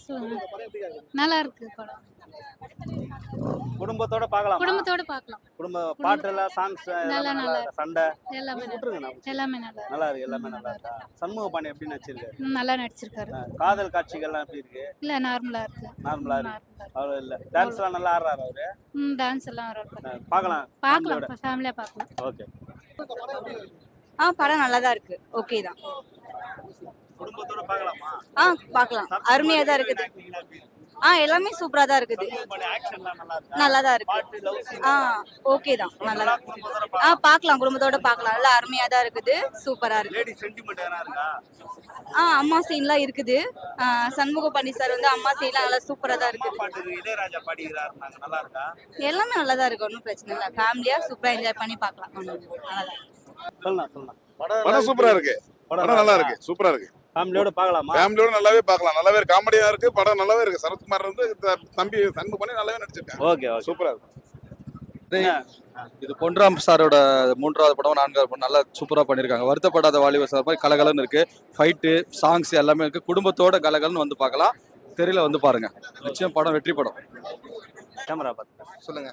சொல்லுங்க. நல்லா இருக்கு படம். குடும்பத்தோட பார்க்கலாம். குடும்பத்தோட பார்க்கலாம். குடும்ப பாட்டுல சாங்ஸ் நல்லா நல்லா இருக்கு. சண்டை எல்லாமே விட்டுருங்க. எல்லாமே நல்லா இருக்கு. நல்லா இருக்கு, எல்லாமே நல்லா இருக்கா? சண்முக பாண்டி எப்படி நடிச்சிருக்காரு? நல்லா நடிச்சிருக்காரு. காதல் காட்சிகள்லாம் எப்படி இருக்கு? இல்ல நார்மலா இருக்கு. நார்மலா இருக்கு. அவ்வளவு இல்ல. டான்ஸ்லாம் நல்லா ஆடுறாரு அவரு. டான்ஸ் எல்லாம் வர பார்க்கலாம். பார்க்கலாம். ஃபேமிலியா பார்க்கலாம். ஓகே. படம் நல்லா தான் இருக்கு. ஓகே தான். குடும்பத்தோட பார்க்கலாமா? பார்க்கலாம். அருமையா தான் இருக்குது. எல்லாமே சூப்பரா தான் இருக்குது. நல்லா தான் இருக்கு. ஓகே தான். நல்லா பார்க்கலாம். குடும்பத்தோட பார்க்கலாம். நல்லா அருமையா தான் இருக்குது. சூப்பரா இருக்கு. லேடி சென்டிமென்ட் எதனா இருக்கா? அம்மா சீன்லாம் இருக்குது. சண்முக பாண்டி சார் வந்து அம்மா சீன்லாம் நல்லா சூப்பரா தான் இருக்குது. பாட்டு இளையராஜா பாடிக்கிறாரு, நல்லா இருக்கா? எல்லாமே நல்லா தான் இருக்கு. ஒன்றும் பிரச்சனை இல்லை. ஃபேமிலியா சூப்பரா என்ஜாய் பண்ணி பார்க்கலாம். நல்லா தான். சொல்லலாம். படம் சூப்பரா இருக்கு. படம் நல்லா இருக்கு. சூப்பரா இருக்கு. ஃபேமிலியோட பார்க்கலாமா? ஃபேமிலியோட நல்லாவே பார்க்கலாம். நல்லாவே காமெடியா இருக்கு. படம் நல்லாவே இருக்கு. சரத்குமார் வந்து தம்பி சண்முக பண்ணி நல்லாவே நடிச்சிருக்காங்க. ஓகே, சூப்பரா இருக்கு. இது பொன்ராம் சாரோட 3வது படம் 4வது படம் நல்லா சூப்பரா பண்ணிருக்காங்க. வருத்தப்படாத வாலிபர் சார் மாதிரி கலகலன்னு இருக்கு. ஃபைட்டு சாங்ஸ் எல்லாமே இருக்கு. குடும்பத்தோட கலகலன்னு வந்து பார்க்கலாம். தெரியல வந்து பாருங்க. நிச்சயம் படம் வெற்றி படம். கேமரா பார்த்து சொல்லுங்க.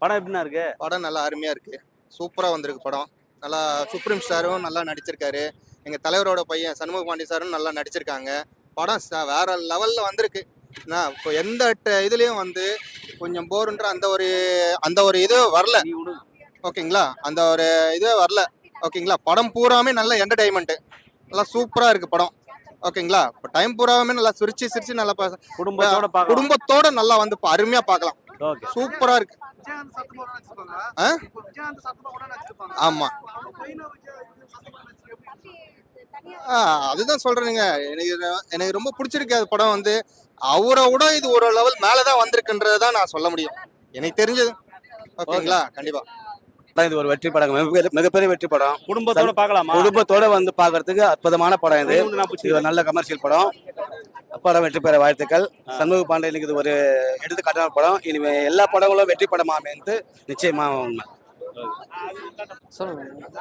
படம் எப்படின்னா இருக்கு? படம் நல்லா அருமையா இருக்கு. சூப்பரா வந்திருக்கு படம். நல்லா சுப்ரீம் ஸ்டாரும் நல்லா நடிச்சிருக்காரு. எங்க தலைவரோட பையன் சண்முக பாண்டி சாரும் நல்லா நடிச்சிருக்காங்க. படம் வேற லெவல்ல வந்திருக்கு. இப்போ எந்த இதுலயும் வந்து கொஞ்சம் போருன்ற அந்த ஒரு இது வரல. ஓகேங்களா? அந்த ஒரு இது வரல. ஓகேங்களா? படம் பூராமே நல்ல என்டர்டைன்மெண்ட். நல்லா சூப்பரா இருக்கு படம். ஓகேங்களா? இப்போ டைம் பூராமே நல்லா சிரிச்சு நல்லா குடும்பத்தோட நல்லா வந்து அருமையா பார்க்கலாம். சூப்பரா இருக்கு. ஆமா, அதுதான் சொல்றேனுங்க. எனக்கு ரொம்ப பிடிச்சிருக்கு. அது படம் வந்து அவரை விட இது ஒரு லெவல் மேலதான் வந்திருக்குன்றதான் நான் சொல்ல முடியும். எனக்கு தெரிஞ்சது. ஓகேங்களா? கண்டிப்பா இது ஒரு வெற்றி படம், மிகப்பெரிய வெற்றி படம். குடும்பத்தோட பார்க்கலாமா? குடும்பத்தோட வந்து பார்க்கறதுக்கு அற்புதமான படம் இது. இது ஒரு நல்ல கமர்ஷியல் படம். படம் வெற்றி பெற வாழ்த்துக்கள். சண்முக பாண்டியனுக்கு இது ஒரு எடுத்துக்காட்டான படம். இனிமே எல்லா படங்களும் வெற்றி படமா அமைந்து நிச்சயமா உண்மை.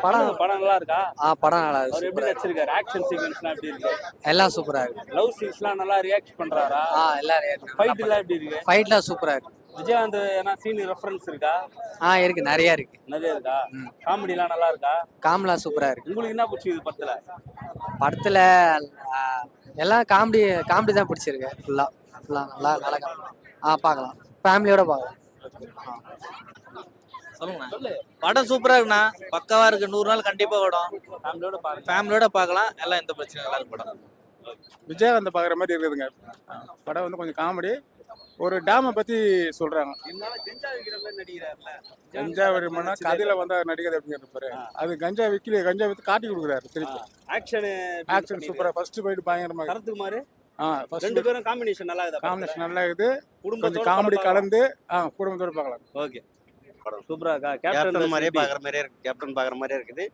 படம் நல்லா இருக்கா? படம் நல்லா இருக்கு. எப்படி நடிச்சிருக்காரு? ஆக்ஷன் சீக்வென்ஸ்லாம் எப்படி இருக்கு? எல்லாம் சூப்பரா இருக்கு. லவ் சீன்ஸ்லாம் நல்லா ரியாக்ட் பண்றாரா? எல்லாம் ஃபைட் எல்லாம் எப்படி இருக்கு? ஃபைட்லாம் சூப்பரா இருக்கு. விஜயகாந்த் என்ன சீன் ரெஃபரன்ஸ் இருக்கா? இருக்கு, நிறைய இருக்கு. நிறைய இருக்கா? காமெடிலாம் நல்லா இருக்கா? காமெடிலா சூப்பரா இருக்கு. உங்களுக்கு என்ன பிடிச்சிருக்கு படத்துல? எல்லாம் காமெடி தான் பிடிச்சிருக்கு. ஃபுல்லா நல்லா பார்க்கலாம். ஃபேமிலியோட பார்க்கலாம். சொல்லுங்க. படம் சூப்பரா இருக்குண்ணா. பக்காவா இருக்கு. 100 நாள் கண்டிப்பா ஓடும். ஃபேமிலியோட பார்க்கலாம். எல்லாம் எந்த பிரச்சனையும் நல்லா இருக்கு படம். விஜயகாந்த் பாக்குற மாதிரி இருக்குதுங்க. படம் வந்து கொஞ்சம் காமெடி. ஒரு டேமை பத்தி சொல்றாங்க. கஞ்சா விரும்பினா கதையில வந்து நடிக்கிறது அப்படிங்கிறது பாரு. அது கஞ்சா வித்து காட்டி கொடுக்குறாரு திருப்பி. ஆக்ஷன் சூப்பரா. ஃபர்ஸ்ட் ஃபைட் பயங்கரமா. சரத்குமார் ரெண்டு பேரும் காம்பினேஷன் நல்லா இருக்குது. காம்பினேஷன் நல்லா இருக்குது. கொஞ்சம் காமெடி கலந்து குடும்பத்தோட பார்க்கலாம். ஓகே. படம் சூப்பரா இருக்கா? கேப்டன் மாதிரியே பாக்குற மாதிரியே இருக்கு. கேப்டன் பாக்குற மாதிரியே இருக்குது.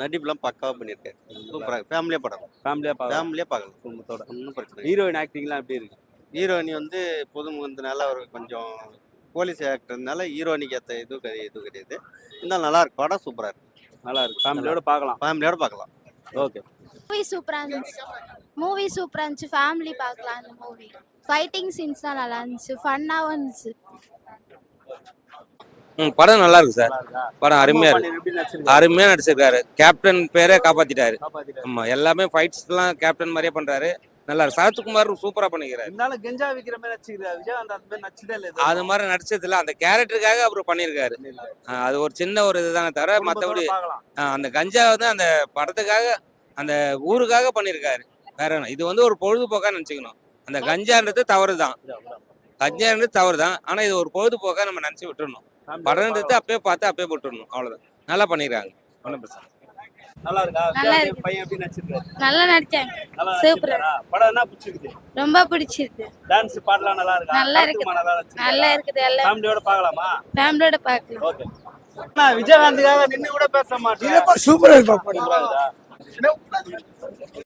நடிப்புலாம் பக்காவா பண்ணிருக்காரு. சூப்பரா. ஃபேமிலியா படம். ஃபேமிலியா பார்க்கலாம். குடும்பத்தோட. ஒன்றும் பிரச்சனை. ஹீரோயின் ஆக்டிங்லாம் எப்படி இருக்கு? ஹீரோயினி வந்து புதுமுகத்தினால அவர் கொஞ்சம் போலீஸ் ஆக்டர்னால ஹீரோயினிக்கு ஏற்ற இது கிடையாது. இருந்தாலும் நல்லா இருக்கு. படம் சூப்பரா இருக்கு. நல்லா இருக்கு. ஃபேமிலியோட பார்க்கலாம். ஓகே. மூவி சூப்பரா இருந்துச்சு. ஃபேமிலி பார்க்கலாம் இந்த மூவி. ஃபைட்டிங் சீன்ஸ் தான் நல்லா இருந்துச்சு. ஃபன்னாவும் இருந்துச்சு. படம் நல்லா இருக்கு சார். படம் அருமையா இருக்கு. அருமையா நடிச்சிருக்காரு. கேப்டன் பேரே காப்பாத்திட்டாரு. ஆமா, எல்லாமே ஃபைட்ஸ்லாம் கேப்டன் மாதிரியே பண்றாரு. நல்லா இருக்கு. சரத்குமார் சூப்பரா பண்ணிக்கிறாரு. இருந்தாலும் கெஞ்சா விக்கிற மாதிரி நடிச்சிருக்காரு. விஜயகாந்த் அந்த மாதிரி நடிச்சதே இல்ல. அது மாதிரி நடிச்சதுல அந்த கேரக்டருக்காக அப்புறம் பண்ணிருக்காரு. அது ஒரு சின்ன ஒரு இதுதானே தவிர மற்றபடி அந்த கஞ்சா வந்து அந்த படத்துக்காக அந்த ஊருக்காக பண்ணிருக்காரு. வேற என்ன, இது வந்து ஒரு பொழுதுபோக்கா நினைச்சுக்கணும். அந்த கஞ்சான்றது தவறுதான். ஆனா இது ஒரு பொழுதுபோக்கா நம்ம நினைச்சு விட்டுறணும். படம்ன்றது அப்பயே பார்த்து அப்பயே விட்டுறணும். அவ்வளவுதான். நல்லா பண்ணிருக்காங்க. ஒன்றும் பிரச்சனை. நல்லா இருக்கா? பையன் எப்படி நடிச்சிருக்காரு? நல்லா நடிச்சாங்க. சூப்பரா. படம் என்ன பிடிச்சிருக்கு? ரொம்ப பிடிச்சிருக்கு. டான்ஸ் பாட்டலாம் நல்லா இருக்கா? நல்லா இருக்கு. நல்லா இருக்குது. எல்லாம் ஃபேமிலியோட பார்க்கலாமா? ஃபேமிலியோட பார்க்கலாம். ஓகே. விஜயகாந்துக்காக நின்னு கூட பேச மாட்டேன். சூப்பரா இருக்கு.